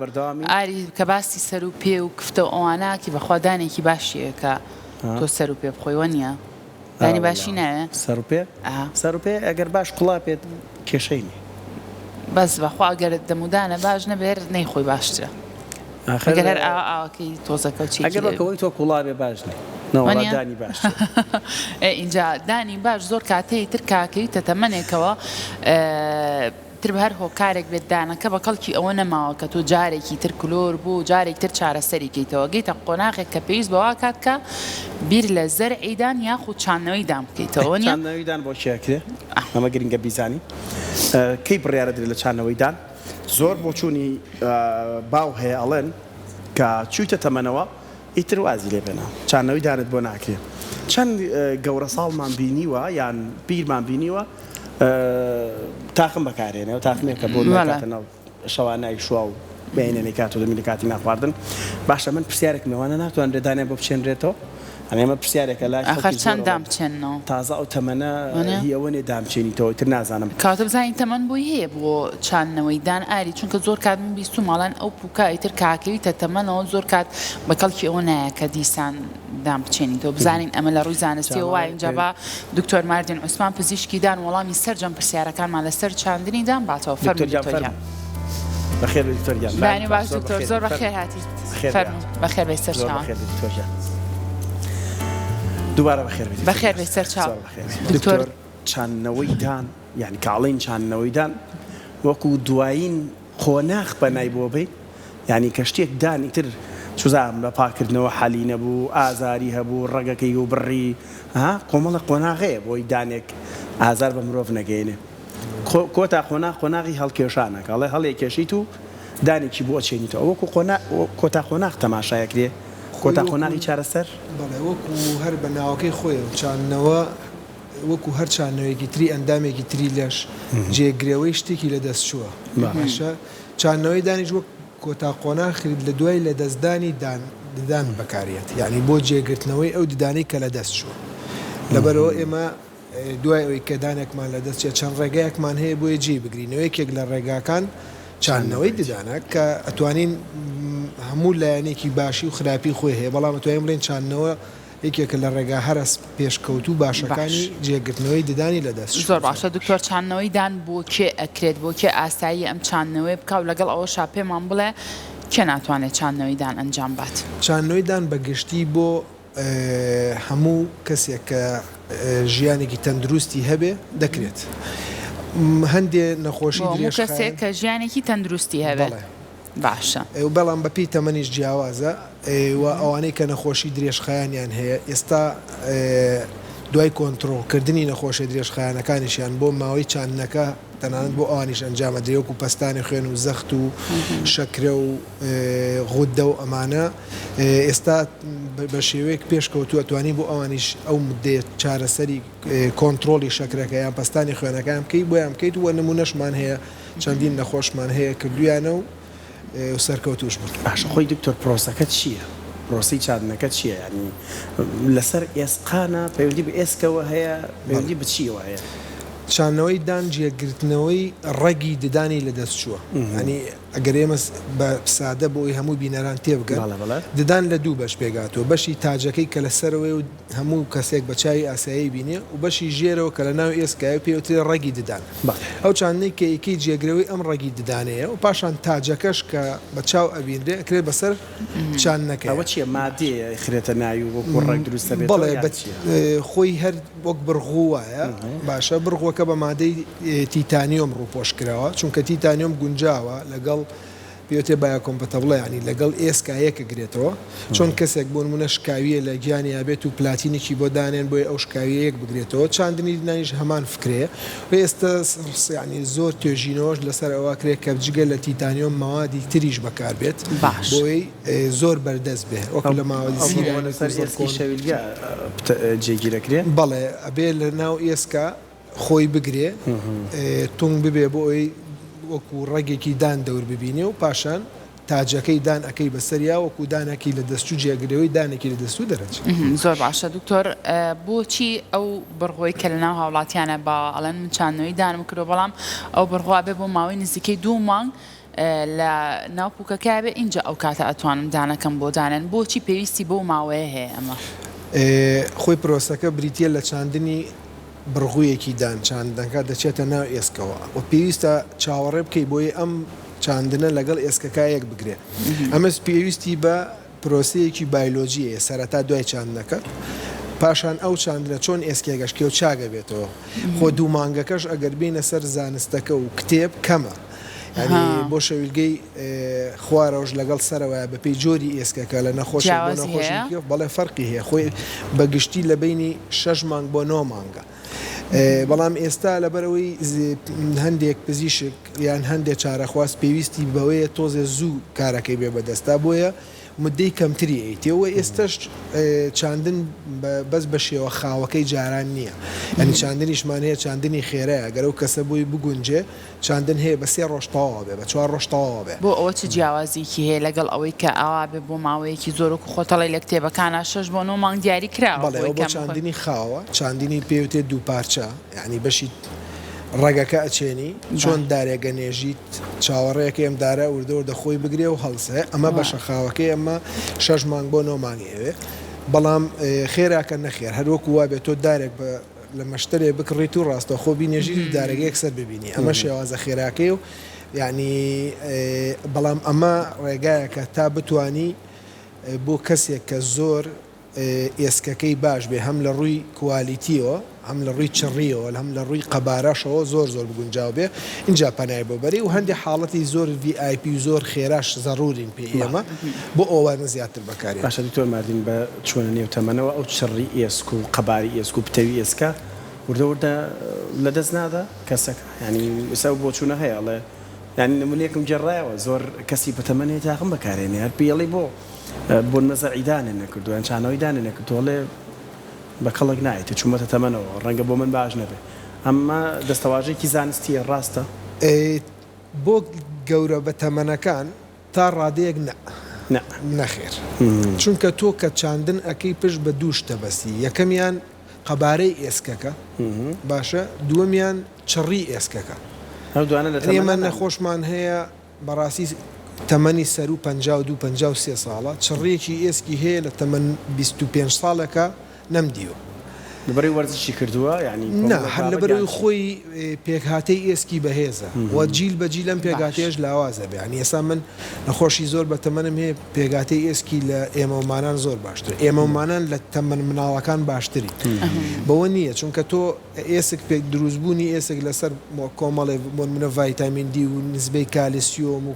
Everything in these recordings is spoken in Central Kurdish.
بەردەوامی ئاری کە باسی سەر و پێ و کفتە و ئەواناکی بەخوا دانێکی باشیە کە تۆ سەر و پێ بخۆیوە نییە دانی باشی نایە سەر و پێ سەر و پێ ئەگەر باش قوڵا پێت کێشەی نیە بەس بەخوا ئەگەر دەمودانە باش نەبێر نەیخۆی باشترە ئەگەر هەر ئاواکەی تۆزەکە چی ئەگەر بەکەوەی تۆ قوڵا بێ باش نیە دانی باش اینجا دانی باش زۆر کاتەی تر کاکەویتە تەمەنێکەوە تر بە هەر هۆکارێک بێت دانەکە بە کەڵکی ئەوە نەماوە کە تۆ جارێکی تر کلۆر بوو جارێک تر چارەسەریکەیتەوە گەیتە قۆناغێک کە پێویست بەوا کات کە بیر لە زەرعیدان یاخود چانەوەی دام بکەیتەوە نیە چانەوەیدان بۆ چیاکرێ ئەمە گرنگە بیزانی کەی بڕیارە درێت لە چانەوەیدان زۆر بۆ چوونی باو هەیە ئەڵێن کە چوویتە تەمەنەوە ئیتر وازی لێ بێنە چانەوەی دانت بۆ ناکرێت چەند گەورە ساڵمان بینیوە یان بیرمان بینیوە تاخم بەکارێنەوە تاخمێکە بۆ ناکاتەنەوە شەوانای شووا و بینێنی کات و دەمی لە کاتی ناخواردن باشە من پرسیارێک میوانە ناتوانرێ دانێ بۆ بچێنرێتەوە ئەمە پرسیارێکە لای ئاخر چەند دامچێنەوە تازە ئەو تەمەنە هیەوەنێ دامچێنیتەوە تر نازانم کاتە بزانین تەمەن بۆی هەیە بۆ چانەوەی دان ئاری چونکە زۆر کات من بیست و ماڵان ئەو پوکایی تر کاکەویتە تەمەنەوە زۆر کات بە کەڵکی ئەوە نایە کە دیسان دام بچێنیتەوە بزانین ئەمە لە ڕووی زانستی وای اینجا بە دکتۆر ماردین عوسمان پزیشکی دان وەڵامی سەرجەم پرسیارەکانمان لەسەر چاندنی دان باتەوە فەرموویان بەخێر دکتۆریان دانی باش دکتۆر زۆر بەخێر هاتی بەخێر بێ سەر چاوان دووبارە بەخێر بێ سەر چاو دکتۆر چانەوەی دان یعنی کاڵین چانەوەی دان وەکو دوایین خۆناخ بەنای بۆ بێ یعنی کە شتێک دانی تر سوزان بە پاکردنەوە حەلی نەبوو ئازاری هەبوو ڕەگەکەی و بڕی کۆمەڵە قۆناغەیە بۆی دانێک ئازار بە مرۆڤ نەگەێنێ کۆتا قۆناغی هەڵکێشانە کاڵێ هەڵێ کێشیت و دانێکی بۆ چێنیتەوە وەکو کۆتا قۆناغ تەماشایەکرێ کۆتا قۆناغی چارەسەر بەڵێ وەکو هەر بە ناوەکەی خۆی چانەوە وەکو هەر چانەوەیەکی تری ئەندامێکی تری لەش جێگرەوەی شتێکی لە دەست چووە باشە چانەوەی دانیش وەک کۆتا قۆناغ لە دوای لە دەستدانی ددان بەکارێت یعنی بۆ جێگرتنەوەی ئەو ددانەی کە لە دەست چووە لەبەرەوە ئێمە دوای ئەوەی کە دانێکمان لە دەست چەند ڕێگایەکمان هەیە بۆیە جێ بگرینەوە یەکێک لە ڕێگاکان چانەوەی ددانە کە ئەتوانین هەموو لایەنێکی باشی و خراپی خۆی هەیە بەڵام ئەتوانین بڵێن چانەوە یەکێکە لە ڕێگا هەرس پێشکەوتوو باشەکانی جێگرتنەوەی ددانی لە دەست زۆر باشە دکتۆر چانەوەی دان بۆ کێ ئەکرێت بۆ کێ ئاسایی ئەم چانەوەی بکە و لەگەڵ ئەوە شاپێمان بڵێ کێ ناتوانێت چانەوەی دان ئەنجام بات چانەوەی دان بەگشتی بۆ هەموو کەسێک کە ژیانێکی تەندروستی هەبێ دەکرێت هەندێ نەخۆشی درێژ کەسێک کە ژیانێکی تەندروستی هەبێت باشە بەڵام بەپی تەمەنیش جیاوازە ئەوانەی کە نەخۆشی درێژخایانیان هەیە ئێستا دوای کۆنتڕۆڵکردنی نەخۆشی درێژخایانەکانیشیان بۆ ماوەی چاندنەکە تەنانەت بۆ ئەوانیش ئەنجامە درێوەک و پەستانی خوێن و زەخت و شەکرە و غوددە و ئەمانە ئێستا بە شێوەیەک پێشکەوتووە توانی بۆ ئەوانیش ئەو مدێت چارەسەری کۆنتترۆلی شەکرەکە یان پەستانی خوێنەکان بکەیت بۆیان بکەیت وە نمونەشمان هەیە چەندین نەخۆشمان هەیە کردویانە و سەرکەوتوش بوو باشە خۆی دکتۆر پرۆسەکە چییە؟ پرۆسی چاندنەکە چییە؟ ینی لەسەر ئێسقانە پەیوەندی بە ئێسکەوە هەیە پەیوەندی بچیەوە هەیە؟ چانەوەی دان جێگرتنەوەی ڕەگی ددانی لە دەست چووە ئەنی ئەگەر ئێمە بە سادە بۆی هەموو بینەران تێبگەن ددان لە دوو بەش پێگاتەوە بەشی تاجەکەی کە لەسەرەوەی و هەموو کەسێک بە چاوی ئاسایی بینێ و بەشی ژێرەوە کە لە ناو ئێسکایە پێوترێ ڕەگی ددان ئەو چاندنەی کە یەکەی جێگرەوەی ئەم ڕەگی ددانەیە و پاشان تاجەکەش کە بە چاو ئەبینرێ ئەکرێت بەسەر چاندنەکە ئەوە چیە مادەیە خرێتە ناوی وەکو ڕێک دروستە بێت بەڵێ خۆی هەر وەک بڕغووایە باشە بڕغوەکە بە مادەی تیتانیۆم ڕووپۆشکراوە چونکە تیتانیۆم گونجاوە لەگەڵ پێوتێ باە کۆمپەتەبڵێ ینی لەگەڵ ئێسکایەکە گرێتەوە چۆن کەسێک بۆ نمونە شکاویە لە گیانی یابێت و پلاتینێکی بۆ دانێن بۆی ئەو شکاویەیەک بگرێتەوە چاندنی دنانیش هەمان فکرێ و ئێستا ینی زۆر توێژینەوەش لەسەر ئەوە کرێت کە جگە لە تیتانیۆم ماوادی تریش بەکاربێت بۆی زۆر بەردەست بێ وەک لە ماوەدی شەویلگە جێگیرەکرێت بەڵێ ئەبێ لە ناو ئێسکا خۆی بگرێ تونگ ببێ بۆ ئەوی وەکو ڕێگێکی دان دەور ببینێ و پاشان تاجەکەی دان ئەەکەی بەسەریا وەکو دانێکی لە دەستوو جێگرەوەی دانێکی لە دەستوو دەرەچ زۆر باشە دکتۆر بۆچی ئەو بڕغۆی کە لە ناو هاوڵاتیانە با ئەڵەن من چاندنەوەی دانم کردو بەڵام ئەو بڕغوا بێ بۆ ماوەی نزیکەی 2 مانگ لە ناو پووکەکە بێ اینجا ئەو کاتە ئەتوانم دانەکەم بۆ دانن بۆچی پێویستی بۆ ماوەیە هەیە ئەمە خۆی پرۆسەکە بریتە لە چاندنی بڕغوویەکی دان چاندەکە دەچێتە ناو ئێسکەوە و پێویستە چاوەڕێ بکەی بۆی ئەم چاندنە لەگەڵ ئێسکەکایەک بگرێ ئەمەش پێویستی بە پرۆسەیەکی بایۆلۆژیە سەرەتا دوای چاندنەکە پاشان ئەو چاندنە چۆن ئێسکێگەش کێو چاگە بێتەوە خۆ دوو مانگەکەش ئەگەر بینە سەر زانستەکە و کتێب کەمە ینی بۆ شەویلگەی خوارەوەش لەگەڵ سەرەوەە بەپێی جۆری ئێسکەکە لە نەخۆشی نەخۆشی بەڵێ فەرقی هەیە خۆی بەگشتی لە بینی 6 مانگ بۆ 9 مانگە بەڵام ئێستا لەبەرەوەی هەندێک پزیشک یان هەندێک چارەخواست پێویستی بەوەیە تۆزێ زوو کارەکەی بێ بەدەستا بۆیە مدەی کەمتری ئەیتەوە ئێستش چاندن بەس بە شێوە خاوەکەی جاران نییە ئەنی چاندنیشمان هەیە چاندنی خێرەیە گەرە و کەسە بۆی بگونجێ چاندن هەیە بە 3 ڕۆژ تەواو بێ بە 4 ڕۆژ تەواو بێ بۆ ئەوە چ جیاوازیکی هەیە لەگەڵ ئەوەی کە ئاوا بێ بۆ ماوەیەکی زۆر و خۆتەڵی لە کتێبەکانە 6 بۆ 9 مانگ دیاری کراوە بۆ چاندنی خاوە چاندنی پێوتێ دوو پارچە یعنی بەشی ڕێگەکە ئەچێنی چۆن دارێگە نێژیت چاوەڕێیەکە ئەم دارە وردەوە دەخۆی بگرێ و هەڵسێ ئەمە بەشە خاوەکەی ئەمە 6 مانگ بۆ 9 مانگی ئەوێ بەڵام خێراکە نەخێر هەروەکو وا بێت تۆ دارێک لە مەشتەرێ بکڕیت و ڕاستە خۆ بینێژی دارێگەیەک سەر ببینی ئەمە شێوازە خێراکەی و یعنی بەڵام ئەمە ڕێگایەکە تا بتانی بۆ کەسێک کە زۆر ئێسکەکەی باش بێ هەم لە ڕووی کوالیتیەوە هەم لە ڕووی چڕیەوە هەم لە ڕووی قەبارەشەوە زۆر بگونجاو بێ اینجا پەنای بۆ بەری و هەندێک حاڵەتی زۆر VIP و زۆر خێراش زەڕورین پێ ئێمە بۆ ئەوانە زیاتر بەکاری باشە دکتۆر ماردین بە چۆنە نێو تەمەنەوە ئەو چڕی ئێسک و قەباری ئێسک و پتەوی ئێسکە وردە لە دەست نادا کەسەکە ینی ئێستا بۆ چوونە هەیە ئەڵێ ینی نمونەیەکم جێڕایەوە زۆر کەسی بەتەمەنێ تاقم بەکارێنێ هەر پێڵی بۆ نەزەعی دانێ نەکردو یان چانەوەی دانێ نەکردوڵێ بە کەڵک نایێتە چوومەتە تەمەنەوە ڕەنگە بۆ من باش نەبێ ئەمە دەستەواژێکی زانستیە ڕاستە بۆ گەورە بە تەمەنەکان تا ڕادەیەک نەخێر چونکە تۆ کە چاندن ئەەکەی پشت بە دووشتە بەسی یەکەمیان قەبارەی ئێسکەکە باشە دووەمیان چڕی ئێسکەکە ئێمە نەخۆشمان هەیە بەڕاستی تەمەنی سەر و 52-53 ساڵە چڕێکی ئێسکی هەیە لە تەمەن 25 ساڵەکە نەمدیوە لەبەرەی وەرزشی کردووە ینی هەر لەبەرەوەی خۆی پێکهاتەی ئێسکی بەهێزە و جیل بە جیل لەم پێگاتێش لاوازە بێ ینی ئێستا من نەخۆشی زۆر بە تەمەنم هەیە پێگاتەی ئێسکی لە ئێمەمانان زۆر باشتر ئێمەمانان لە تەمەن مناڵەکان باشتری بەوە نییە چونکە تۆ ئێسک پێک دروستبوونی ئێسک لەسەر کۆمەڵێ بۆ منە ڤایتامین دی و نسبەی کالسیۆم و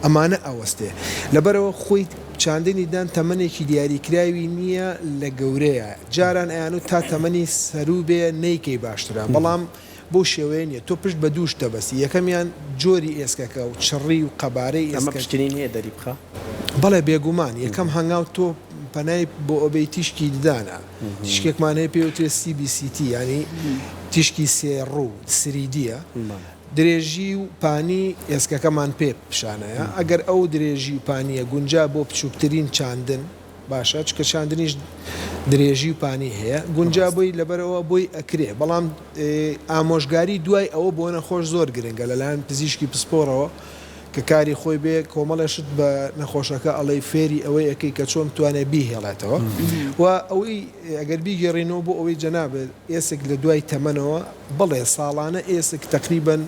ئەمانە ئەوەستێ لەبەرەوە خۆی چاندنی دان تەمەنێکی دیاریکراوی نییە لە گەورەیە جاران ئەیان و تا تەمەنی سەرو بێ نەیکەی باشترە بەڵام بۆ شێوەیە نیە تۆ پشت بە دووش دەبەسی یەکەمیان جۆری ئێسکەکە و چڕی و قەبارەی ئێسکەشتنی نییە دەری بخە بەڵێ بێگومان یەکەم هەنگاو تۆ پەنای بۆ ئەوبەی تیشکی ددانە تیشکێکمان هەیە پێوترێت CBCT ینی تیشکی سێڕوو سریدیە درێژی و پانی ئێسکەکەمان پێ پیشانەیە ئەگەر ئەو درێژی و پانیە گونجا بۆ بچووکترین چاندن باشە چکە چاندنیش درێژی و پانی هەیە گونجا بۆی لەبەرەوە بۆی ئەکرێ بەڵام ئامۆژگاری دوای ئەوە بۆ نەخۆش زۆر گرنگە لەلایەن پزیشکی پسپۆرەوە کە کاری خۆی بێ کۆمەڵەشت بە نەخۆشەکە ئەڵەی فێری ئەوەی ئەەکەی کە چۆن توانێت بیهێڵێتەوە و ئەوەی ئەگەر بیگەڕینەوە بۆ ئەوەی جەنابێت ئێسک لە دوای تەمەنەوە بڵێ ساڵانە ئێسک تقریبەن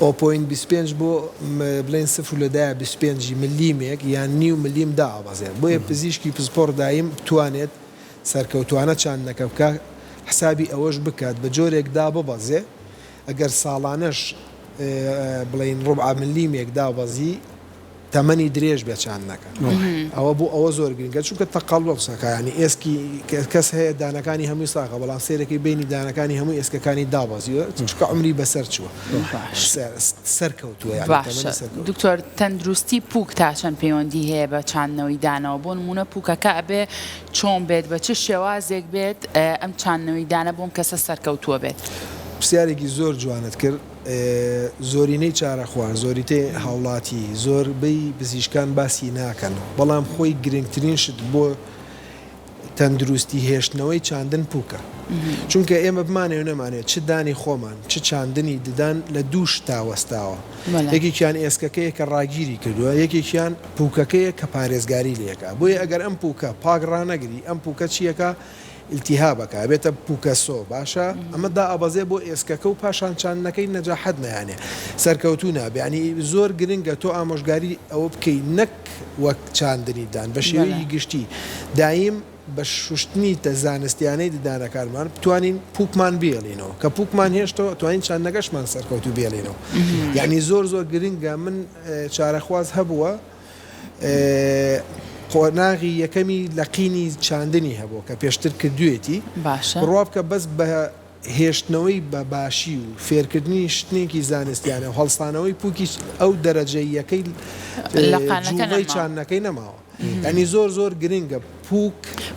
0.25 بۆ بڵێن 0.25 ملیمێک یان نیو ملیم داوەزێت بۆیە پزیشکی پسپۆر دایم توانێت سەرکەوتوانە چاندنەکە بکە حسابی ئەوەش بکات بە جۆرێکدا ببەزێ ئەگەر ساڵانەش بڵین ڕوبع ملیمێک دابەزی تەمەنی درێژ بێ چاندنەکە ئەوە بۆ ئەوە زۆر گرنگە چونکە تەقەڵبەسەکە ینی ئێسکی کەس هەیە دانەکانی هەمووی ساغە بەڵام سێرەکەی بینی دانەکانی هەمووی ئێسکەکانی دابەزیوە چونکە عمری بەسەر چووە سەرکەوتووە دکتۆر تەندروستی پووک تا چەند پەیوەندی هەیە بە چاندنەوەی دانەوە بۆ نمونە پووکەکە ئەبێ چۆن بێت بە چ شێوازێک بێت ئەم چاندنەوەی دانە بۆم کەسە سەرکەوتووە بێت پرسیارێکی زۆر جوانت کرد زۆرینەی چارەخوار زۆریتەی هاوڵاتی زۆربەی پزیشکان باسی ناکەن بەڵام خۆی گرنگترین شت بۆ تەندروستی هێشتنەوەی چاندن پووکە چونکە ئێمە بمانێ و نەمانێت چ دانی خۆمان چ چاندنی ددان لە دووش تاوەستاوە یەکێکیان ئێسکەکەیە کە ڕاگیری کردووە یەکێکیان پووکەکەیە کە پارێزگاری لێکە بۆیە ئەگەر ئەم پووکە پاک ڕانەگری ئەم پووکە چیەکە التیهابەکە بێتە پووکەسۆ باشە ئەمە دا ئەبەزێ بۆ ئێسکەکە و پاشان چاندنەکەی نەجاحەت نەیانێ سەرکەوتو نابێ ینی زۆر گرنگە تۆ ئامۆژگاری ئەوە بکەی نەک وەک چاندنیدان بە شێوەیەکی گشتی دایم بە شوشتنی تە زانستیانەی ددانەکانمان بتوانین پووکمان بێڵینەوە کە پووکمان هێشتەوە توانین چاندنەکەشمان سەرکەوتو بێڵینەوە یعنی زۆر گرنگە من چارەخواز هەبووە قۆناغی یەکەمی لەقینی چاندنی هەبوو کە پێشتر کردوێتی بڕواب کە بەس بە هێشتنەوەی بە باشی و فێرکردنی شتێکی زانستیانە و هەڵسانەوەی پووکی ئەو دەرەجەی یەکەی جوڵەی چاندنەکەی نەماوە ینی زۆر گرنگە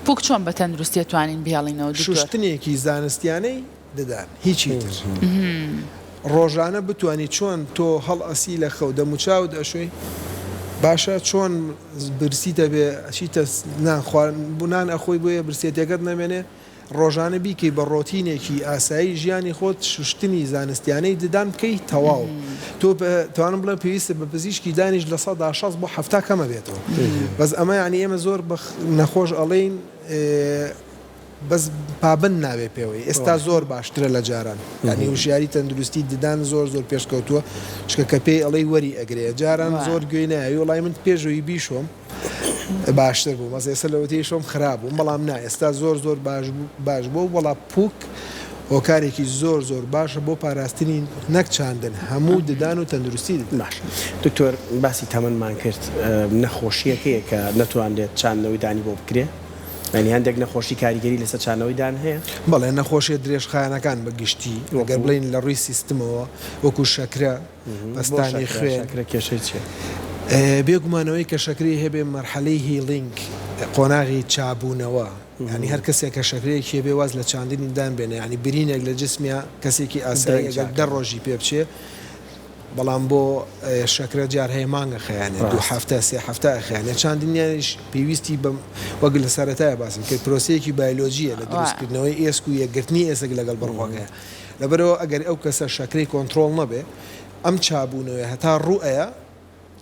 پووک چۆن بە تەندروستی توانین بێڵینەوە شوشتنێکی زانستیانەی ددان هیچی تر ڕۆژانە بتوانانی چۆن تۆ هەڵ ئەسی لە خەو دەموچاو دەشوی باشە چۆن برسیتە بێ ئەچیتە نان بوونان ئەخۆی بۆیە برسێتەکەت نەمێنێ ڕۆژانە بیکەی بە ڕۆتینێکی ئاسایی ژیانی خۆت شوشتنی زانستیانەی ددان بکەی تەواو تۆ توانم بڵێ پێویستە بە پزیشکی دانیش لە 160 بۆ 70 کەمە بێتەوە بەس ئەمە ینی ئێمە زۆر نەخۆش ئەڵێین بەس پابند ناوێ پێوەی ئێستا زۆر باشترە لە جاران ینی وشیاری تەندروستی ددان زۆر پێشکەوتووە چکە کە پێی ئەڵەی وەری ئەگرێ جاران زۆر گوێی نایوی وڵای من پێشەوەی بیشۆم باشتر بوو مەس ئێستا لەوەتی شۆم خراپ بوو بەڵام نا ئێستا زۆر باش بوو وەڵا پووک هۆکارێکی زۆر باشە بۆ پاراستنی نەک چاندن هەموو ددان و تەندروستی باش دکتۆر باسی تەمەنمان کرد نەخۆشیەکەیە کە نەتوانێت چاندنەوەی دانی بۆ بکرێ ینی هەندێک نەخۆشی کاریگەری لەسەر چاندنەوەی دان هەیە بەڵێ نەخۆشیە درێژخایەنەکان بەگشتی وەگەر بڵین لە ڕووی سیستمەوە وەکو شەکرە بەستانی خوێن کێشەی چیە بێگومانەوەی کە شەکری هەبێ مەرحەلەی هیلینگ قۆناغی چابوونەوە ینی هەر کەسێک کە شەکرەیەکی هەبێ واز لە چاندنی دان بێنێ ینی برینێک لە جسمیا کەسێکی ئاسایی ئەگەر 10 ڕۆژی پێ بچێ بەڵام بۆ شەکرە جار هەیە مانگە خەیانێ 2 هەفتە 3 هەفتە خیانێ چاندنیانیش پێویستی بە وەک لە سەرەتایە باسم کرد پرۆسەیەکی بایۆلۆژیە لە دروستکردنەوەی ئێسک و یەکگرتنی ئێسک لەگەڵ بڕواگەیە لەبەرەوە ئەگەر ئەو کەسە شەکرەی کۆنتترۆل نەبێ ئەم چابوونەوەی هەتا ڕوئەیە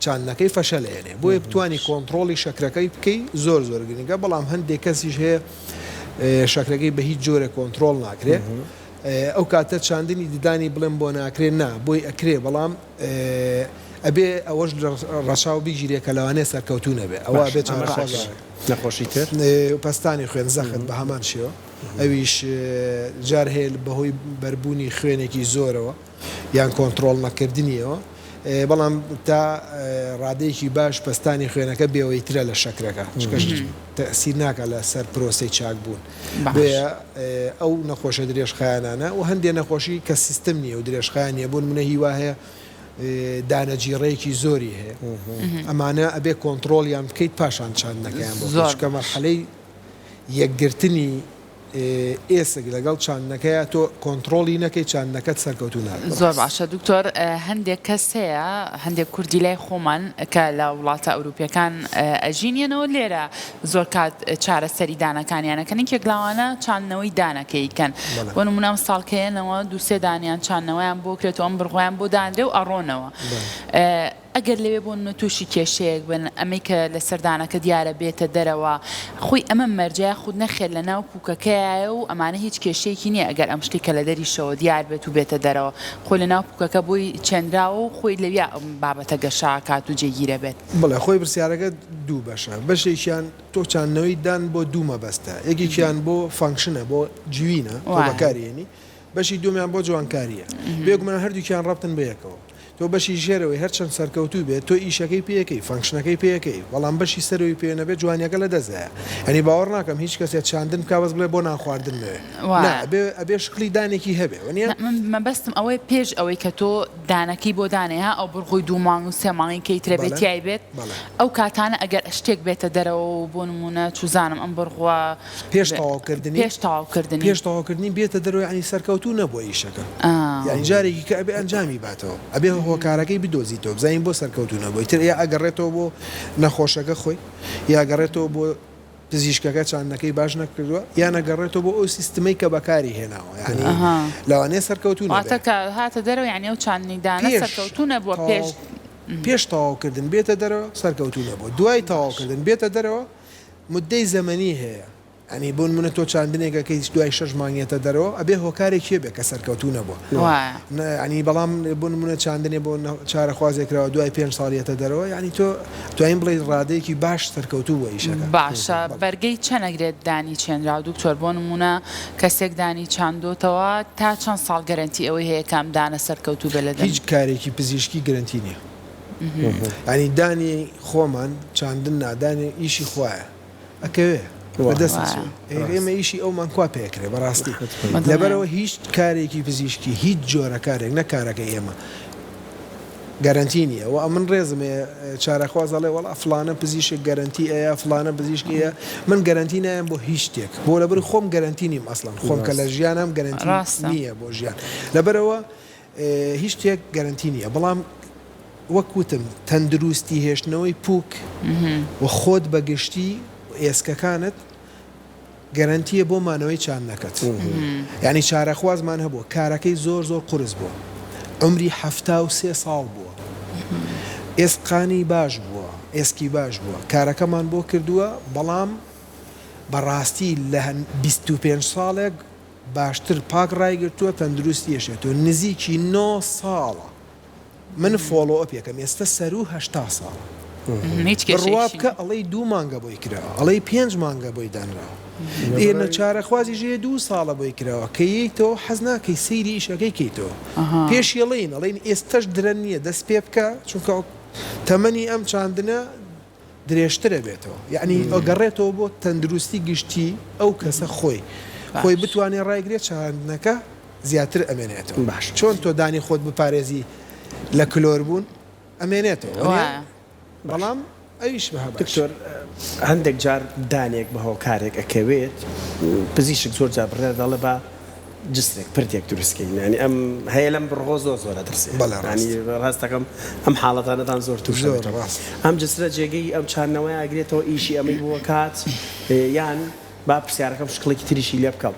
چاندنەکەی فەشەلێنێ بۆیە بتوانی کۆنتترۆلی شەکرەکەی بکەی زۆر گرنگە بەڵام هەندێک کەسیش هەیە شەکرەکەی بە هیچ جۆرە کۆنتترۆل ناکرێت ئەو کاتە چاندنی ددانی بڵێم بۆ ناکرێن نا بۆی ئەکرێ بەڵام ئەبێ ئەوەش ڕەشاو بیگیرێ کە لەوانێ سەرکەوتو نەبێ ئەوە بێت نەخۆشی تر پەستانی خوێن زەخت بە هەمان شێوە ئەویش جار هەیە بەهۆی بەربوونی خوێنێکی زۆرەوە یان کۆنتترۆل نەکردنیەوە بەڵام تا ڕادەیەکی باش پەستانی خوێنەکە بێەوەیترە لە شەکرەکە تەسیر ناکە لە سەر پرۆسی چاک بوون بێ ئەو نەخۆشە درێژخایانانە و هەندێک نەخۆشی کە سیستم نییە و درێژخایانیە بوون منە هیوا هەیە دانەجیڕەیەکی زۆری هەیە ئەمانە ئەبێ کۆنتترۆلیان بکەیت پاشان چاندنەکەیان بۆ کە مەرحەلەی یەکگرتنی ئێسک لەگەڵ چاندنەکەیە تۆ کۆنتترۆلی نەکەی چاندنەکەت سەرکەوتو نابێت زۆر باشە دکتۆر هەندێک کەس هەیە هەندێک کوردی لای خۆمان کە لە وڵاتە ئەوروپیەکان ئەژینێنەوە لێرە زۆر کات چارەسەری دانەکانیانەکەن کێکلاوانە چاندنەوەی دانەکەیکەن بۆ نمونە ساڵکەیەنەوە 2-3 دانیان چاندنەوەیان بۆ کرێتەوە ئەم بڕغۆیان بۆ دانرێ و ئەڕۆنەوە ئەگەر لەوێ بۆن تووشی کێشەیەک بن ئەمەی کە لە سەردانەکە دیارە بێتە دەرەوە خۆی ئەمە مەرجای خود نەخێت لە ناو پووکەکەیە و ئەمانە هیچ کێشەیەکی نییە ئەگەر ئەم شتێکە لە دەریشەوە دیار بێت و بێتە دەرەوە خۆی لە ناو پووکەکە بۆی چێنراوە و خۆی لەویا ئەم بابەتە گەشاکات و جێگیرە بێت بڵێ خۆی پرسیارەکە دوو بەشە بەشێکیان تۆ چاندنەوەی دان بۆ دوو مەبەستە یەکێکیان بۆ فانکشنە بۆ جوینە تۆ بەکارێنی بەشی دوومیان بۆ جوانکاریە بێگومانە هەردووکیان ڕەبتن بەیەکەوە تۆ بەشی ژێرەوەی هەرچەند سەرکەوتوو بێت تۆ ئیشەکەی پێەکەی فانکشنەکەی پێەکەی بەڵام بەشی سەرەوەی پێ نەبێت جوانیەکە لە دەستدایە هەنی باوەڕ ناکەم هیچ کەسێک چاندن کابەز بڵێ بۆ ناخواردن نوێ ئەبێ شکلی دانێکی هەبێ مەبەستم ئەوەی پێش ئەوەی کە تۆ دانەکەی بۆ دانەیە ئەو بڕغۆی 2 مانگ و 3 مانگی کەیترە بێتیای بێت ئەو کاتانە ئەگەر شتێک بێتە دەرەوە بۆ نمونە چوزانم ئەم بڕغوا پێش تەواوکردنی بێتە دەرەوە ینی سەرکەوتوو نەبووە ئیشەکە یعنی جارێکی کە ئەبێ ئەنجامی باتەوە ئەبێ هۆکارەکەی بدۆزیتەوە بزانین بۆ سەرکەوتو نەبووی تر یا ئەگەڕێتەوە بۆ نەخۆشەکە خۆی یا گەڕێتەوە بۆ پزیشکەکە چاندنەکەی باش نەکردووە یان نەگەڕێتەوە بۆ ئەو سیستمەی کە بەکاری هێناوە یعنی لەوانەیە سەرکەوتوو واتە کە هاتە دەرەوە یعنی ئەو چاندنیدانە سەرکەوتوو نەبووە پێش تەواوکردن بێتە دەرەوە سەرکەوتوو نەبووە دوای تەواوکردن بێتە دەرەوە مدەی زەمەنی هەیە ئەنی بۆ نمونە تۆ چاندنێکەکەی دوای 6 مانگێتە دەرەوە ئەبێ هۆکارێکی بێ کە سەرکەوتوو نەبووە ینی بەڵام بۆ نمونە چاندنێ بۆ چارەخوازێکراوە دوای 5 ساڵیەتە دەرەوە ینی تۆ توانین بڵێ ڕادەیەکی باش سەرکەوتوو بۆ ئیشەکە باشە بەرگەی چەنەگرێت دانی چێنرا دکتۆر بۆ نمونە کەسێک دانی چاندۆتەوە تا چەند ساڵ گەرنتی ئەوەی هەیە کام دانە سەرکەوتوو بێ لە هیچ کارێکی پزیشکی گرنتی نییە ینی دانی خۆمان چاندن نادانی ئیشی خوایە ئەکەوێ ئێمە ئیشی ئەومان کوا پێکرێ بەڕاستی لەبەرەوە هیچ کارێکی پزیشکی هیچ جۆرە کارێک نەکارەکە ئێمە گەرنتی نییە و من ڕێزمێ چارەخوازەڵێ وەڵا فلانە پزیشک گەرنتی ئەیە فلانە پزیشکیە من گەرنتی نایم بۆ هیچ شتێک بۆ لەبەر خۆم گەرنتی نیم ئەسڵان خۆم کە لە ژیانم گەرنتی نییە بۆ ژیان لەبەرەوە هیچ شتێک گەرنتی نییە بەڵام وەکوتم تەندروستی هێشتنەوەی پووک و خۆت بەگشتی ئێسکەکانت گەرنتیە بۆ مانەوەی چاندنەکەت یعنی چارەخوازمان هەبوو کارەکەی زۆر قورس بووە عمری 73 ساڵ بووە ئێسقانی باش بووە ئێسکی باش بووە کارەکەمان بۆ کردووە بەڵام بەڕاستی لە 25 ساڵێک باشتر پاک ڕایگرتووە تەندروستی هێشێتەوە نزیکی 9 ساڵە من فۆلۆ ئەپێکەم ئێستا سەر و 80 ساڵە ڕوا بکە ئەڵەی 2 مانگە بۆی کراوە ئەڵەی 5 مانگە بۆی دانراوە ئێنە چارەخوازی ژێ 2 ساڵە بۆی کراوە کە یەیتەوە حەز ناکەی سەیری ئیشەکەی کەیتەوە پێشی ئەڵێن ئێستەش درەن نییە دەست پێ بکە چونکە تەمەنی ئەم چاندنە درێژترە بێتەوە یعنی ئەگەڕێتەوە بۆ تەندروستی گشتی ئەو کەسە خۆی بتوانێت ڕایگرێت چاندنەکە زیاتر ئەمێنێتەوە باش چۆن تۆ دانی خۆت بپارێزی لە کلۆر بوون ئەمێنێتەوە بەڵام ئەویش دکتۆر هەندێک جار دانێک بە هۆکارێک ئەکەوێت پزیشک زۆر جار بڕێ دەڵێ بە جستێک پردێک دروستکەین ینی ئەم هەیە لەم بڕۆ زۆرە دەرسێ ڕاستەکەم ئەم حاڵەتانەتان زۆر توش ئەم جسرە جێگەی ئەم چارنەوەی ئاگرێتەوە ئیشی ئەمەی بووە کات یان با پرسیارەکەم شکڵێکی تریشی لێ بکەم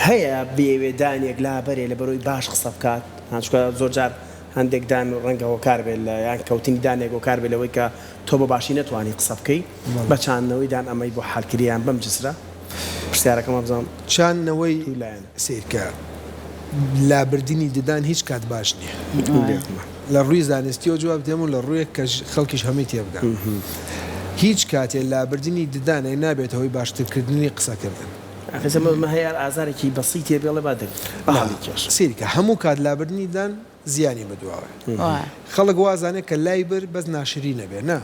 هەیە بێوێ دانێک لا بەرێ لە بەرۆی باش قسە بکات چونکە زۆر جار هەندێک دان و ڕەنگە هۆکار بێت لە یان کەوتنی دانێک هۆکار بێت لەوەی کە تۆ بە باشی نەتوانی قسە بکەی بە چاندنەوەی دان ئەمەی بۆ حالکریان بەم جسرە پرسیارەکەم بزانم چاندنەوەی سیرکە لابردنی ددان هیچ کات باش نییە لە ڕووی زانستیەوە جواب دێم و لە ڕوویەک کە خەڵکیش هەمی تێبگا هیچ کاتێ لابردنی ددانەی نابێتەوەی باشترکردنی قسەکردن هەیە ئازارێکی بەسی تێ بێڵێ بادر سیرکە هەموو کات لابردنی دان زیانی بەدواوە خەڵک وازانێت کە لای بر بەس ناشری نەبێ نا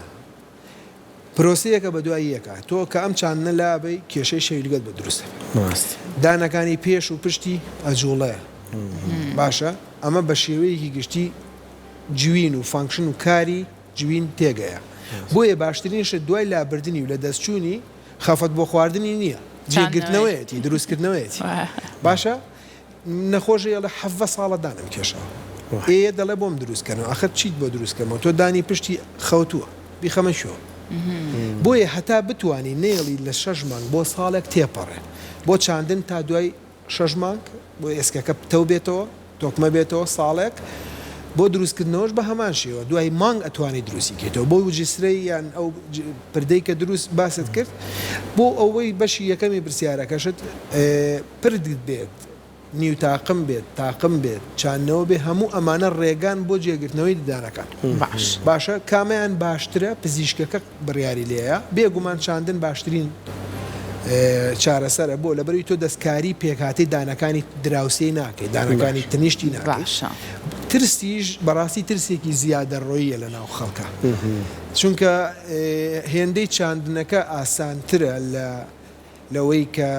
پرۆسەیەکە بە دوای یەکە تۆ کە ئەم چاندنە لابەی کێشەی شەویلگەت بە دروستە دانەکانی پێش و پشتی ئەجوڵەیە باشە ئەمە بە شێوەیەکی گشتی جوین و فانکشن و کاری جوین تێگەیە بۆیە باشترینشە دوای لابردنی و لە دەستچوونی خەفەت بۆ خواردنی نییە جێگرتنەوەیەتی دروستکردنەوەیەتی باشە نەخۆشیە لە 7 ساڵە دانم کێشەوە ئێ دەڵێ بۆم دروستکەنەوە ئەخر چیت بۆ دروستکەمەوە تۆ دانی پشتی خەوتووە بیخەمە شۆ بۆیە هەتا بتانی نێڵی لە 6 مانگ بۆ ساڵێک تێپەڕێ بۆ چاندن تا دوای 6 مانگ بۆ ئێسکەکە پتەو بێتەوە تۆکمە بێتەوە ساڵێک بۆ دروستکردنەوەش بە هەمان شێوە دوای مانگ ئەتوانی دروستی کێتەوە بۆ وجسرەی یان ئەو پردەی کە دروست باست کرد بۆ ئەوەی بەشی یەکەمی پرسیارەکەشت پردت بێت نیو تاقم بێت تاقم بێت چاندنەوە بێ هەموو ئەمانە ڕێگان بۆ جێگرتنەوەی ددانەکان باشە کامیان باشترە پزیشکەکە بڕیاری لێیە بێگومان چاندن باشترین چارەسەرە بۆ لەبەری تۆ دەستکاری پێکهاتی دانەکانی دراوسەی ناکەی دانەکانی تنیشتی ناکەی ترسیش بەڕاستی ترسێکی زیادە ڕۆیە لە ناو خەڵکە چونکە هێندەی چاندنەکە ئاسانترە لەوەی کە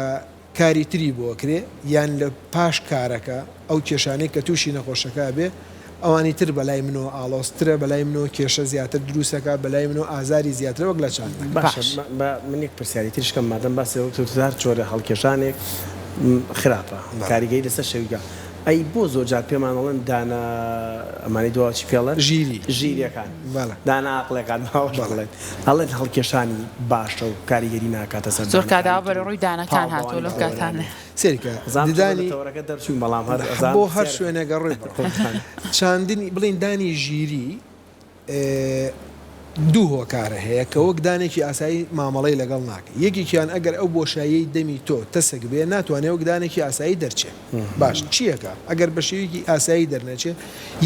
کاری تری بۆکرێ یان لە پاش کارەکە ئەو کێشانەی کە تووشی نەخۆشەکە بێ ئەوانی تر بەلای منەوە ئاڵۆسترە بەلای منەوە کێشە زیاتر دروستەکە بەلای منەوە ئازاری زیاتر وەک لە چاندن منێک پرسیاری تریشکەم مادەم باسی وەکتار چۆرە هەڵکێشانێک خراپە کاریگەی لەسەر شەویگە ئەی بۆ زۆر جار پێمان دەڵێن دانا ئەمانی دواچی پێڵەن ژیریەکان دانا عقلەکان ماوەش بڵێن ئەڵێن هەڵکێشانی باشە و کاریگەری ناکاتە سەر زۆر کادا بەرە ڕووی دانەکان هاتووە لەو کاتانە سێریکە ددانیەوەەکە دەرچوو بەڵام بۆ هەر شوێنەگە ڕێ چاندنی بڵین دانی ژیری دوو هۆکارە هەیە کە وەک دانێکی ئاسایی مامەڵەی لەگەڵ ناکە یەکێکیان ئەگەر ئەو بۆشایی دەمی تۆ تەسەک بێ ناتوانێت وەک دانێکی ئاسایی دەرچێت باش چیەکە ئەگەر بە شێوەیەکی ئاسایی دەرنەچێت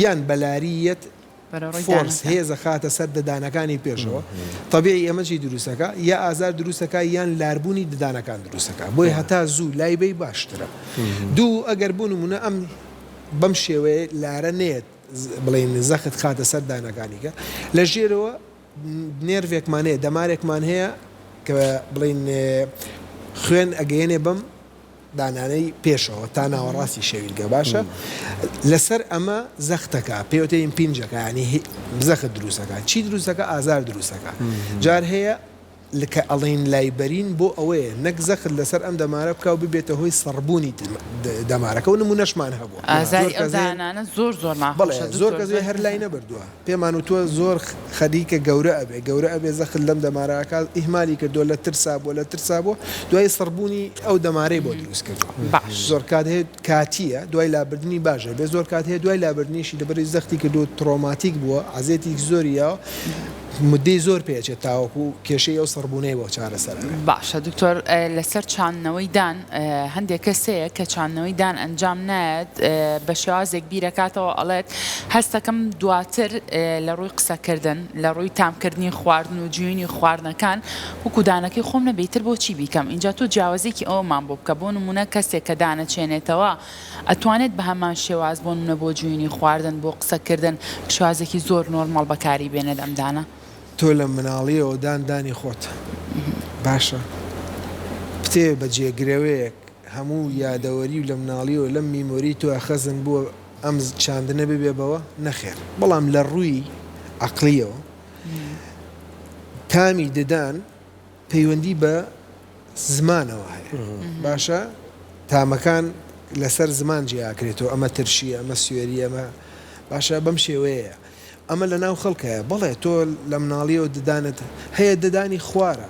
یان بەلاریەت فۆرس هێزە خاتە سەر ددانەکانی پێشەوە تەبیعی ئەمە چی دروستەکە یا ئازار دروستەکە یان لاربوونی ددانەکان دروستەکە بۆی هەتا زوو لایبەی باشترە دوو ئەگەر بوون منە ئەم بەم شێوەیە لارە نێت بڵین زەخت خاتە سەر دانەکانیکە لە ژێرەوە نێرڤێکمان هەیە دەمارێکمان هەیە کە بڵین خوێن ئەگەیەنێ بەم دانانەی پێشەوە تا ناوەڕاستی شەویلگە باشە لەسەر ئەمە زەختەکە پێوتەین پینجەکە ینی زەخت دروستەکە چی دروستەکە ئازار دروستەکە جار هەیە لکە ئەڵین لایبەرین بۆ ئەوەیە نەک زەخت لەسەر ئەم دەمارە بکە و ببێتە هۆی سەڕبوونی دەمارەکە و نمونەشمان هەبوو ئازاری ئەو دانانە زۆر زۆر کەسێ هەر لای نەبردووە پێمان و تۆ زۆر خەریکە گەورە ئەبێ زەخت لەم دەمارەکە ئیهمالی کردووە لە ترسا بۆ دوای سەڕبوونی ئەو دەمارەی بۆ دروست کردووە زۆر کات هەیە کاتیە دوای لابردنی باشە بێ زۆر کات هەیە دوای لابردنیشی لەبەری زەختی کردو ترۆماتیک بووە عزیێتی زۆریە مدەی زۆر پێچێت تاوەکو کێشەی ئەو سەڕبوونەی بۆ چارەسەر باشە دکتۆر لەسەر چاندنەوەی دان هەندێک کەسەیە کە چاندنەوەی دان ئەنجام نایەت بە شێوازێک بیرەکاتەوە ئەڵێت هەستەکەم دواتر لە ڕووی قسەکردن لە ڕووی تامکردنی خواردن و جوێنی خواردنەکان وەکو دانەکەی خۆم نەبێتتر بۆچی بیکەم اینجا تۆ جیاوازێکی ئەومان بۆ بکە بۆ نمونە کەسێک کە دانەچێنێتەوە ئەتوانێت بە هەمان شێواز بۆ نمونە بۆ جوێنی خواردن بۆ قسەکردن شێوازێکی زۆر نۆرماڵ بەکاری بێنێت ئەم دانە تۆ لە مناڵیەوە دانی خۆت باشە پتێ بە جێگرەوەیەک هەموو یادەوەری و لە مناڵیەوە لەم میمۆری تۆ خەزن بووە ئەم چاندنە ببێ بەوە نەخێر بەڵام لە ڕووی عەقلیەوە تامی ددان پەیوەندی بە زمانەوە هەیە باشە تامەکان لەسەر زمان جێیاکرێتەوە ئەمە ترشیە ئەمە سوێری ئەمە باشە بەم شێوەیە ئەمە لە ناو خەڵکەیە بەڵێ تۆ لە مناڵیەوە ددانت هەیە ددانی خوارە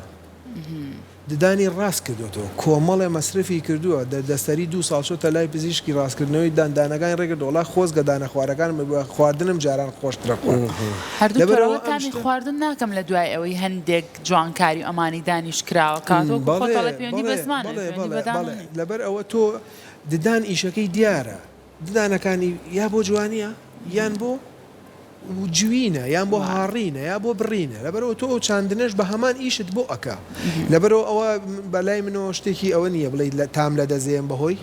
ددانی ڕاست کردوەوە کۆمەڵێ مەسرفی کردووە دەستەری 2 ساڵ چۆتە لای پزیشکی ڕاستکردنەوەی دانەکانی ڕێگرت وڵا خۆزگە دانە خوارەکان خواردنم جاران خۆشترە هەردووکانی خواردن ناکەم لە دوای ئەوەی هەندێک جوانکاری و ئەمانی دانیش کراوە کاتۆ پەیوەندی بەزمانە لەبەر ئەوە تۆ ددان ئیشەکەی دیارە ددانەکانی یا بۆ جوانیە یان بۆ جوینە یان بۆ هاڕینە یا بۆ بڕینە لەبەرەوە تۆ ئەو چاندنەش بە هەمان ئیشت بۆ ئەکا لەبەرەوە ئەوە بەلای منەوە شتێکی ئەوە نییە بڵێ تام لە دەزێن بەهۆی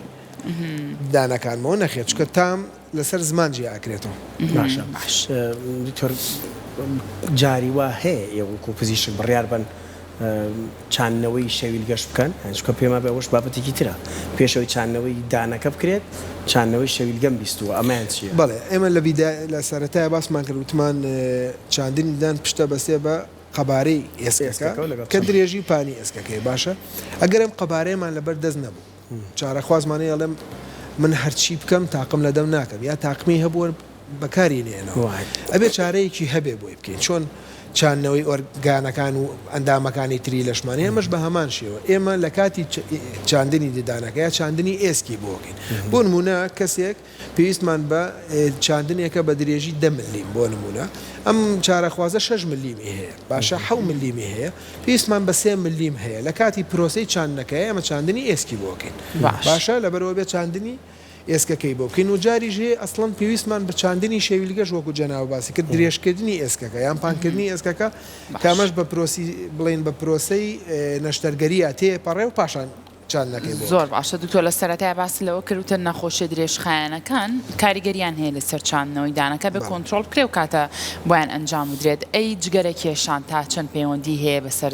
دانەکانمەوە نەخێت چکە تام لەسەر زمان جێ ئاکرێتەوە باشە باش جاری وا هەیە ئێوەکو پزیشک بڕیار بن چاندنەوەی شەویلگەشت بکەن چکە پێما بێ ئەوەش بابەتێکی ترە پێشەوەی چاندنەوەی دانەکە بکرێت چاندنەوەی شەویلگەم بیستووە ئەمایان چیە؟ بەڵێ ئێمە لە سەرەتای باسمان کرد وتمان چاندنی دان پشتە بەسێ بە قەبارەی ئێسکەکە کە درێژی پانی ئێسکەکەی باشە ئەگەر ئەم قەبارەیەمان لەبەر دەست نەبوو چارەخوازمانەیە ئەڵێم من هەرچی بکەم تاقم لە دەم ناکەم یا تاقمی هەبووە بەکاری نێنەوە ئەبێ چارەیەکی هەبێ بۆی بکەین چۆن چاندنەوەی ئۆرگانەکان و ئەندامەکانی تری لەشمانی ئێمەش بە هەمان شێوە ئێمە لە کاتی چاندنی ددانەکە یا چاندنی ئێسکی بۆکەین بۆ نمونە کەسێک پێویستمان بە چاندنێکە بە درێژی 10 ملیم بۆ نمونە ئەم چارەخوازە 6 ملیمی هەیە باشە 7 ملیمی هەیە پێویستمان بە 3 ملیم هەیە لە کاتی پرۆسەی چاندنەکەی ئەمە چاندنی ئێسکی بۆکەین باشە لەبەرەوە بێ چاندنی ئێسکەکەی بۆ بکەین و جاریژێ ئەسڵەن پێویستمان بە چاندنی شەویلگەش وەکو جەناو باسی کرد درێژکردنی ئێسکەکە یان پانکردنی ئێسکەکە کامەش بە پرۆسی بڵێن بە پرۆسەی نەشتەرگەریە تێپەڕێ و پاشان چاندنەکەی زۆر باشە دکتۆر لە سەرەتای باسی لەوە کردوتە نەخۆشیە درێژخایەنەکان کاریگەریان هەیە لەسەر چاندنەوەی دانەکە بە کۆنتترۆل بکرێ و کاتە بۆیان ئەنجام بدرێت ئەی جگەرە کێشان تا چەند پەیوەندی هەیە بەسەر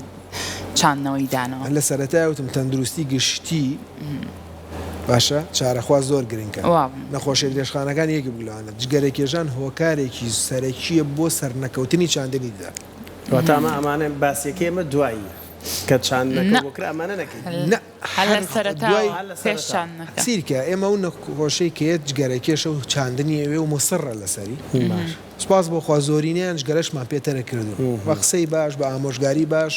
چاندنەوەی دانەوە لە سەرەتای وتم تەندروستی گشتی باشە چارەخواز زۆر گرنگکە نەخۆشیە درێژخانەکان یەکی بگلانە جگەرەکێژان هۆکارێکی سەرەکیە بۆ سەرنەکەوتنی چاندنیدا واتە ئەمانە باسیەکەی ئەمە دوایی کە چاندنەکە بۆکرا ئەمانە نەکەین هەر لە سەرەتا پێش چاندنەکە سیرکە ئێمە ئەو نەخۆشەی کێت جگەرەکێشە و چاندنی ئەوێ و مسڕە لەسەری سپاس بۆ خوا زۆرینیان جگەرەشمان پێتەرە کردو بە قسەی باش بە ئامۆژگاری باش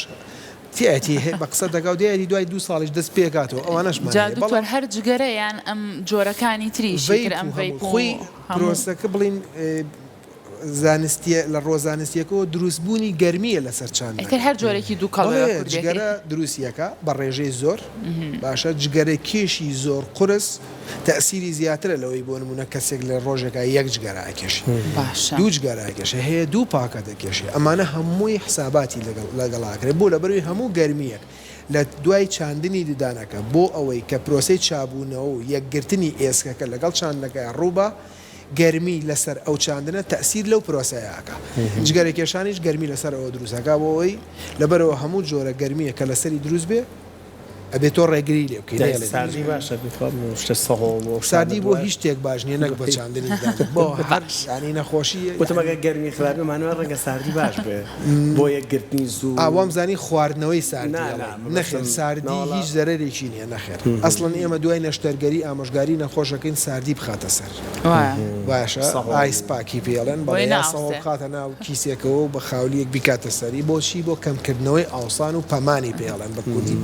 تیاتی بە قسە دەگا و دیاری دوای 2 ساڵیش دەست پێکاتەوە ئەوانەشمان جادوتوەر هەر جگەرەیان ئەم جۆرەکانی تریشی ئەم خۆی پرۆسەکە بڵین زانستیە لە ڕۆزانستیەکەەوە دروستبوونی گەرمیە لەسەر چاندەکە هەر جۆرەی دوو کاڵ جگەرە دروستیەکە بە ڕێژەی زۆر باشە جگەرە کێشی زۆر قورس تەسیری زیاترە لەوەی بۆ نمونە کەسێک لە ڕۆژێکە یەک جگەرەکێشی دوو جگەرەکێشە هەیە دوو پاکە دەکێشی ئەمانە هەمووی حساباتی لەگەڵاکرێت بۆ لەبەروی هەموو گەرمیەک لە دوای چاندنی ددانەکە بۆ ئەوەی کە پرۆسەی چابوونەوە و یەکگرتنی ئێسکەکە لەگەڵ چاندەکە ڕووبە گەرمی لەسەر ئەو چاندنە تەسیر لەو پرۆسەیەکە جگەرە کێشانیش گەرمی لەسەر ئەوە دروستەکە بۆ ئەوەی لەبەرەوە هەموو جۆرە گەرمیە کە لەسەری دروست بێ ئەبێ تۆ ڕێگری لێ بکەیت ساردی باشە شتە سەهۆڵ ساردی بۆ هیچ شتێک باش نییە نەک بە چاندنی بۆ هەر ینی نەخۆشیە وتمەگە گەرمی خراپمانەوە ڕەنگە ساردی باش بێ بۆ یەکگرتنی زوو ئاوام زانی خواردنەوەی ساردی نەخێر ساردی هیچ زەرێکی نییە نەخێر ئەسڵەن ئێمە دوای نەشتەرگەری ئامۆژگاری نەخۆشەکەین ساردی بخاتە سەر باشە ئایس پاکی پێڵێن بەڵێ بخاتە ناو کیسێکەوە بە خاولیەک بیکاتە سەری بۆچی بۆ کەمکردنەوەی ئاوسان و پەمانی پێڵێن بە کوردی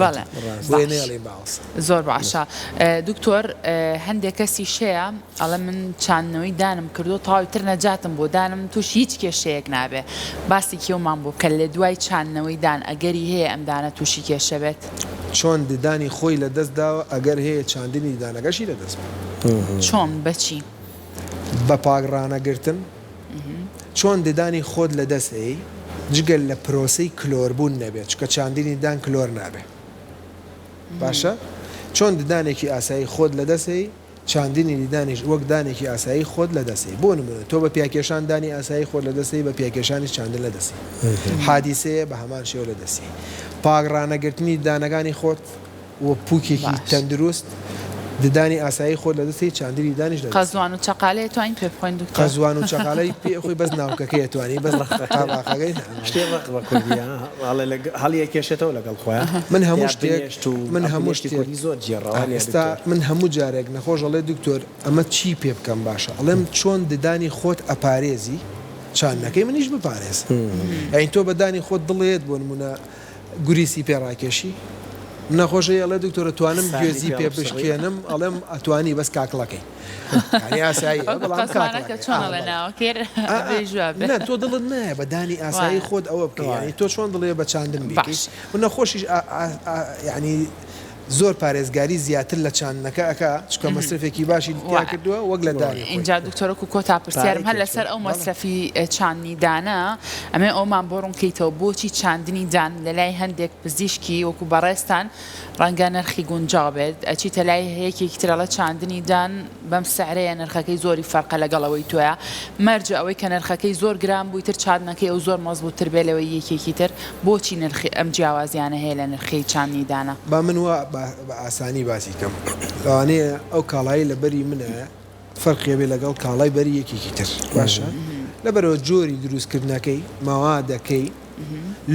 زۆر باشە دکتۆر هەندێک کەسی شەیە ئەڵە من چاندنەوەی دانم کردو تاوتر نەجاتم بۆ دانم توش هیچ کێشەیەک نابێ باسی کێومان بۆ کە لە دوای چاندنەوەی دان ئەگەری هەیە ئەم دانە تووشی کێشە بێت چۆن ددانی خۆی لە دەستداوە ئەگەر هەیە چاندنی دانەگەشی لە دەست چۆن بەچی بە پاگڕانەگرتن چۆن ددانی خۆت لە دەستەی جگەل لە پرۆسەی کلۆربوون نەبێت چکە چاندنی دان کلۆر نابێت باشە چۆن ددانێکی ئاسایی خۆت لە دەسەی چاندنی دیدانیش وەک دانێکی ئاسایی خۆت لە دەسەی بۆ نمونە تۆ بە پیاکێشان دانی ئاسایی خۆت لە دەسەی بە پیاکێشانی چاندن لە دەستی حادیسەیە بە هەمان شێوە لە دەستی پاگڕانەگرتنی دانەکانی خۆت و پووکێکی تەندروست ددانی ئاسایی خۆت لە دەستی چاندنی دانیش لە قەزوان و چقالەیە توانین پێ بخۆین دکتۆر قەزوان و چقالەی پێ خۆی بەس ناوکەکەی توانی بەس قاقەکەی شتێ ڕق بە کوردی هەڵی کێشێتەوە لەگەڵ خۆیان من هەموو شتێک من هەموو شتێک زۆر جێڕاوە ئێستا من هەموو جارێک نەخۆش ئەڵێ دکتۆر ئەمە چی پێ بکەم باشە ئەڵێم چۆن ددانی خۆت ئەپارێزی چاندنەکەی منیش بپارێز ئەین تۆ بەدانی خۆت دڵێت بۆ نمونە گوریسی پێڕاکێشی نەخۆشەی ئەڵێ دکتۆر توانم گوێزی پێ بشکێنم ئەڵێم ئەتوانی بەس کاکڵەکەی ئاسایی تۆ دڵت نایە بە دانی ئاسایی خۆت ئەوە بکەی تۆ چۆن دڵێ بە چاندن بکەیت و نەخۆشیش ینی زۆر پارێزگاری زیاتر لە چاندنەکە ئەکا چکە مەصرفێکی باشی کردووە وەک لە دانی اینجا دکتۆرەکو کۆتا پرسیارم هەر لەسەر ئەو مەصرفی چاندنی دانە ئەمێ ئەومان بۆ ڕوونکەیتەوە بۆچی چاندنی دان لە لای هەندێک پزیشکی وەکو بەڕێستان ڕەنگە نرخی گونجاو بێت ئەچیتە لای هەیەکێکی ترەڵە چاندنی دان بەم سعرەیە نرخەکەی زۆری فەرقە لەگەڵەوەی تۆیە مەرجە ئەوەی کە نرخەکەی زۆر گران بووی تر چاندنەکەی ئەو زۆر مەزبووتتر بێ لەوەی یەکێکی تر بۆچی نرخی ئەم جیاوازیانە هەیە لە نرخی چاندنی دانە با من وە بە ئاسانی باسی کەم لەوانەیە ئەو کاڵایی لە بەری منە فەرقیە بێ لەگەڵ کاڵای بەری یەکێکی تر باشە لەبەرەوە جۆری دروستکردنەکەی ماوادەکەی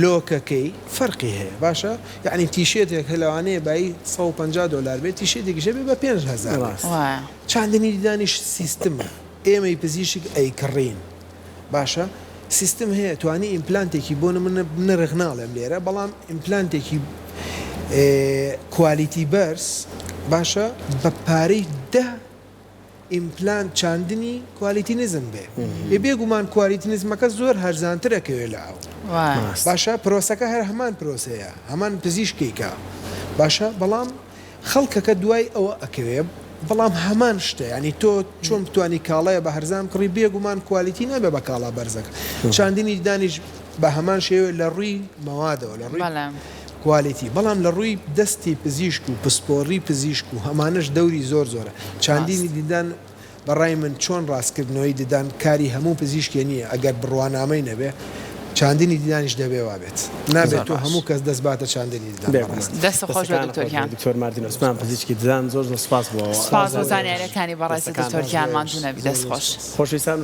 لۆکەکەی فەرقی هەیە باشە یعنی تیشێتێک لەوانەیە بای $150 بێت تیشێتێکیشە بێ بە 5,000 چاندنی دیدانیش سیستمە ئێمەی پزیشک ئەیکڕین باشە سیستم هەیە توانی ئیمپلانتێکی بۆ منە نرخ ناڵێم لێرە بەڵام ئیمپلانتێکی کوالیتی بەرز باشە بە پارەی 10 ئیمپلانت چاندنی کوالیتی نزم بێ بێگومان کوالیتی نزمەکە زۆر هەرزانترەکەوێ لە ئەو باشە پرۆسەکە هەر هەمان پرۆسەیە هەمان پزیشکیکە باشە بەڵام خەڵکەکە دوای ئەوە ئەکەوێ بەڵام هەمان شتە ینی تۆ چۆن بتوانی کاڵەیە بە هەرزان کڕی بێگومان کوالیتی نابێ بە کاڵا بەرزەکە چاندنی دانیش بە هەمان شێوێ لە ڕووی مەوادەوە لە ڕووی کوالیتی بەڵام لە ڕووی دەستی پزیشک و پسپۆڕی پزیشک و هەمانش دەوری زۆر زۆرە چاندینی دیدان بەڕای من چۆن ڕاستکردنەوەی ددان کاری هەموو پزیشکێ نییە ئەگەر بڕوانامەی نەبێ چاندنی دیدانیش دەبێ وابێت نابێت تۆ هەموو کەس دەست باتە چاندنی دەست خۆش دکتۆریان دکتۆر ماردین عوسمان پزیشکی ددان زۆر سپاس بۆ زانیاریەکانی بەڕێز دکتۆرکیانمان دوو نەبی دەست خۆش خۆشویستان